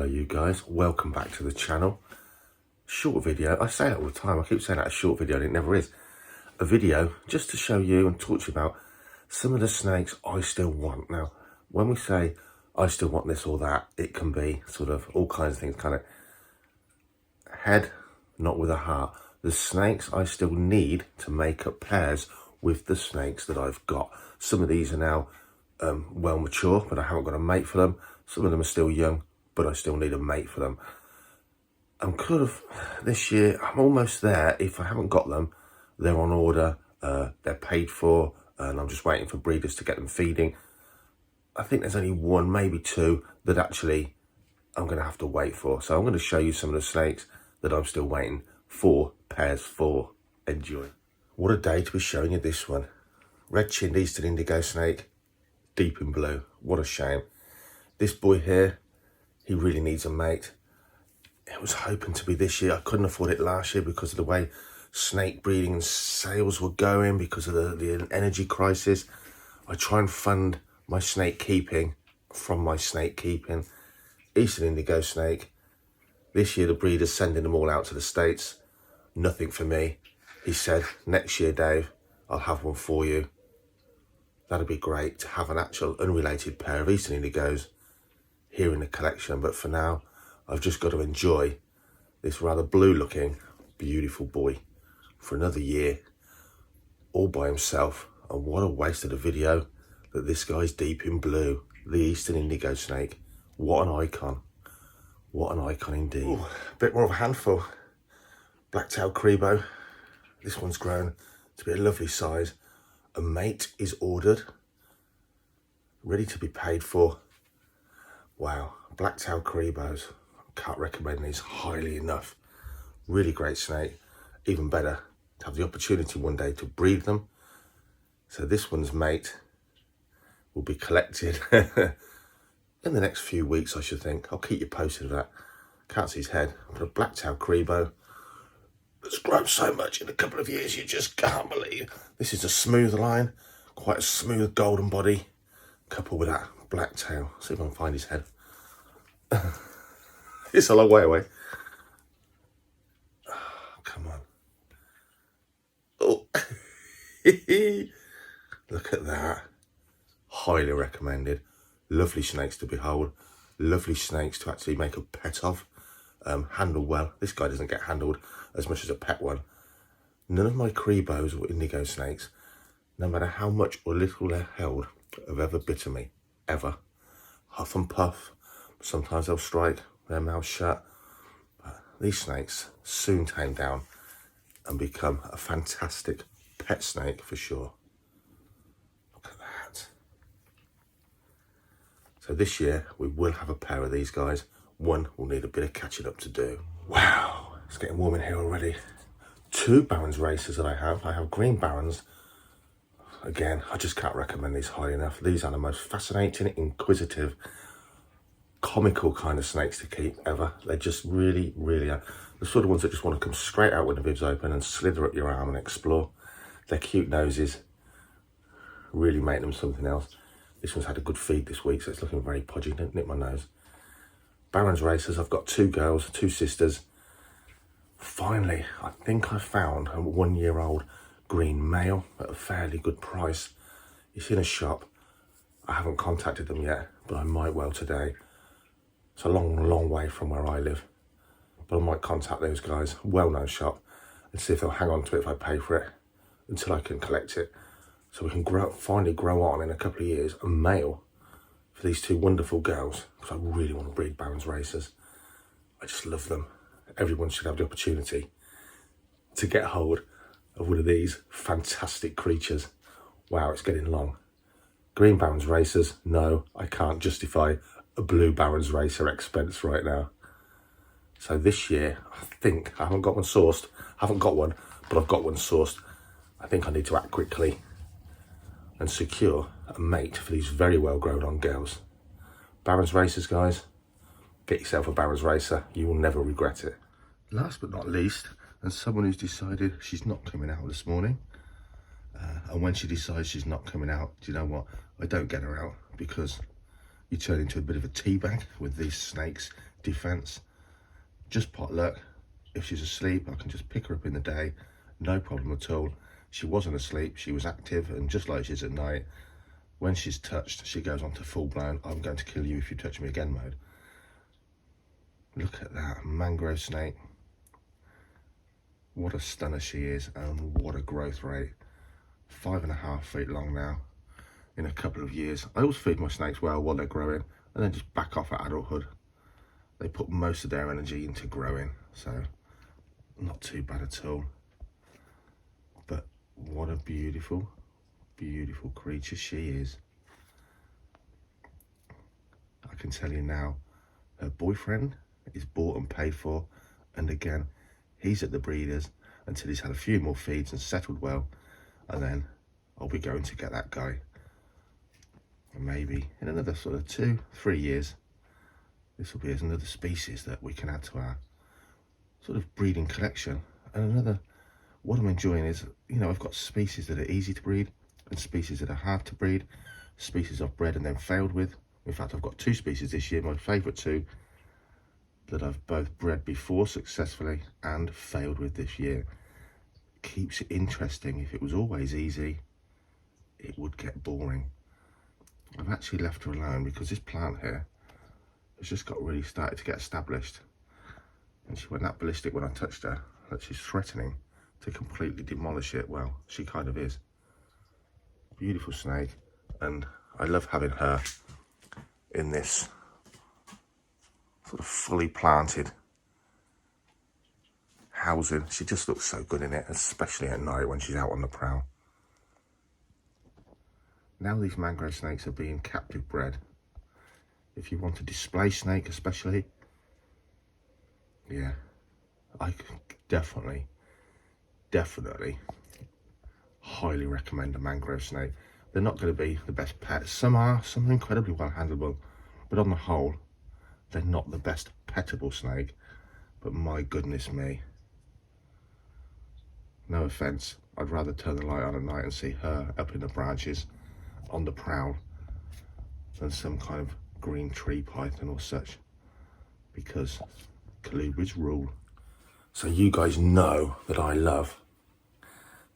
you guys, welcome back to the channel. Short video, I say it all the time, I keep saying that a short video and it never is. A video just to show you and talk to you about some of the snakes I still want. Now, when we say I still want this or that, it can be sort of all kinds of things, kind of head, not with a heart. The snakes I still need to make up pairs with the snakes that I've got. Some of these are now well mature, but I haven't got a mate for them. Some of them are still young, but I still need a mate for them. I'm kind of, this year, I'm almost there. If I haven't got them, they're on order, they're paid for, and I'm just waiting for breeders to get them feeding. I think there's only one, maybe two, that actually I'm going to have to wait for. So I'm going to show you some of the snakes that I'm still waiting for pairs for. Enjoy. What a day to be showing you this one. Red-chinned Eastern Indigo Snake, deep in blue. What a shame. This boy here, he really needs a mate. It was hoping to be this year. I couldn't afford it last year because of the way snake breeding and sales were going, because of the energy crisis. I try and fund my snake keeping from my snake keeping. Eastern Indigo Snake. This year the breeder's sending them all out to the States. Nothing for me. He said, next year, Dave, I'll have one for you. That'd be great to have an actual unrelated pair of Eastern Indigos here in the collection. But for now, I've just got to enjoy this rather blue looking, beautiful boy for another year, all by himself. And what a waste of a video that this guy's deep in blue, the Eastern Indigo Snake. What an icon. What an icon indeed. Ooh, a bit more of a handful. Black Tail Cribo. This one's grown to be a lovely size. A mate is ordered, ready to be paid for. Wow, Black Tail Cribos. Can't recommend these highly enough. Really great snake. Even better to have the opportunity one day to breed them. So this one's mate will be collected in the next few weeks, I should think. I'll keep you posted of that. Can't see his head, but a Black Tail Cribo that's grown so much in a couple of years you just can't believe. This is a smooth line, quite a smooth golden body, coupled with that black tail. See if I can find his head. It's a long way away. Oh, come on. Oh, look at that. Highly recommended. Lovely snakes to behold. Lovely snakes to actually make a pet of. Handle well. This guy doesn't get handled as much as a pet one. None of my Cribos or Indigo Snakes, no matter how much or little they're held, have ever bitten me. Ever. Huff and puff. Sometimes they'll strike their mouth shut. But these snakes soon tame down and become a fantastic pet snake for sure. Look at that. So this year we will have a pair of these guys. One will need a bit of catching up to do. Wow, it's getting warm in here already. Two Barons racers that I have. I have green Barons. Again, I just can't recommend these highly enough. These are the most fascinating, inquisitive, comical kind of snakes to keep ever. They just really, really are. The sort of ones that just want to come straight out when the bib's open and slither up your arm and explore. Their cute noses really make them something else. This one's had a good feed this week, so it's looking very podgy. Don't nip my nose. Barons racers, I've got two girls, two sisters. Finally, I think I found a 1 year old green male at a fairly good price. It's in a shop. I haven't contacted them yet, but I might well today. It's a long, long way from where I live, but I might contact those guys, well-known shop, and see if they'll hang on to it if I pay for it until I can collect it. So we can finally grow on in a couple of years a male for these two wonderful girls, because I really want to breed Barons racers. I just love them. Everyone should have the opportunity to get hold of one of these fantastic creatures. Wow, it's getting long. Green Barons racers, no, I can't justify a blue Barons racer expense right now. So this year, I think, I haven't got one sourced. I haven't got one, but I've got one sourced. I think I need to act quickly and secure a mate for these very well grown on girls. Barons racers, guys, get yourself a Barons racer. You will never regret it. Last but not least, and someone who's decided she's not coming out this morning. And when she decides she's not coming out, do you know what? I don't get her out, because you turn into a bit of a tea bag with these snakes defense. Just pot luck. If she's asleep, I can just pick her up in the day, no problem at all. She wasn't asleep, she was active, and just like she is at night, when she's touched, she goes on to full-blown, I'm going to kill you if you touch me again mode. Look at that, mangrove snake. What a stunner she is, and what a growth rate. 5.5 feet long now. In a couple of years, I always feed my snakes well while they're growing, and then just back off at adulthood. They put most of their energy into growing, so not too bad at all. But what a beautiful, beautiful creature she is. I can tell you now, her boyfriend is bought and paid for, and again, he's at the breeders until he's had a few more feeds and settled well, and then I'll be going to get that guy. And maybe in another sort of 2-3 years, this will be another species that we can add to our sort of breeding collection. And another, what I'm enjoying is, you know, I've got species that are easy to breed and species that are hard to breed, species I've bred and then failed with. In fact, I've got 2 species this year, my favourite 2, that I've both bred before successfully and failed with this year. Keeps it interesting. If it was always easy, it would get boring. I've actually left her alone because this plant here has just got really started to get established. And she went that ballistic when I touched her that she's threatening to completely demolish it. Well, she kind of is. Beautiful snake, and I love having her in this sort of fully planted housing. She just looks so good in it, especially at night when she's out on the prowl. Now these mangrove snakes are being captive bred. If you want a display snake especially, yeah, I definitely highly recommend a mangrove snake. They're not going to be the best pets. Some are incredibly well handleable, but on the whole, they're not the best pettable snake. But my goodness me, no offense, I'd rather turn the light on at night and see her up in the branches on the prowl than some kind of green tree python or such, because colubrids rule. So you guys know that I love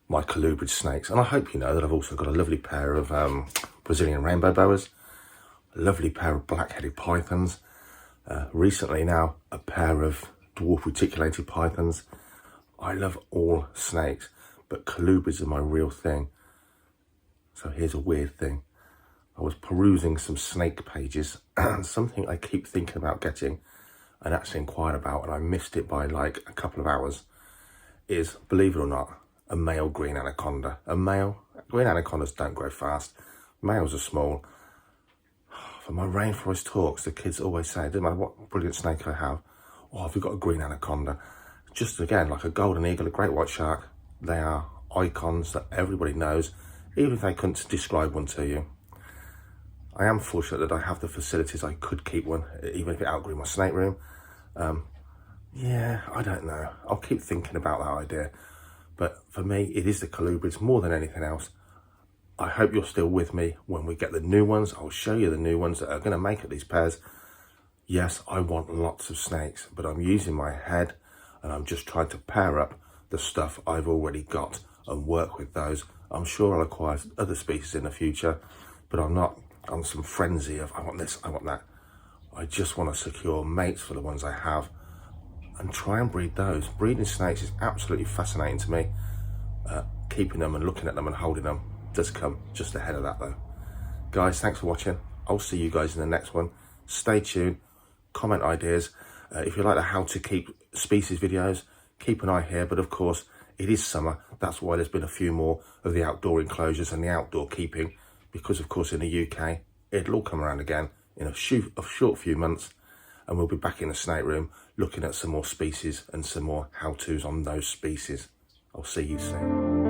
my colubrid snakes, and I hope you know that I've also got a lovely pair of Brazilian rainbow boas, a lovely pair of black-headed pythons, recently now a pair of dwarf reticulated pythons. I love all snakes, but colubrids are my real thing. So here's a weird thing. I was perusing some snake pages, and something I keep thinking about getting and actually inquired about, and I missed it by like a couple of hours, is, believe it or not, a male green anaconda. Green anacondas don't grow fast. Males are small. For my rainforest talks, the kids always say, it doesn't matter what brilliant snake I have, oh, have you got a green anaconda? Just again, like a golden eagle, a great white shark, they are icons that everybody knows, even if they couldn't describe one to you. I am fortunate that I have the facilities. I could keep one, even if it outgrew my snake room. Yeah, I don't know. I'll keep thinking about that idea. But for me, it is the colubrids more than anything else. I hope you're still with me when we get the new ones. I'll show you the new ones that are going to make up these pairs. Yes, I want lots of snakes, but I'm using my head and I'm just trying to pair up the stuff I've already got and work with those. I'm sure I'll acquire other species in the future, but I'm not on some frenzy of I want this, I want that. I just want to secure mates for the ones I have and try and breed those. Breeding snakes is absolutely fascinating to me. Keeping them and looking at them and holding them does come just ahead of that though. Guys, thanks for watching. I'll see you guys in the next one. Stay tuned, comment ideas. If you like the how to keep species videos, keep an eye here. But of course, it is summer. That's why there's been a few more of the outdoor enclosures and the outdoor keeping, because of course in the UK, it'll all come around again in a short few months, and we'll be back in the snake room looking at some more species and some more how-tos on those species. I'll see you soon.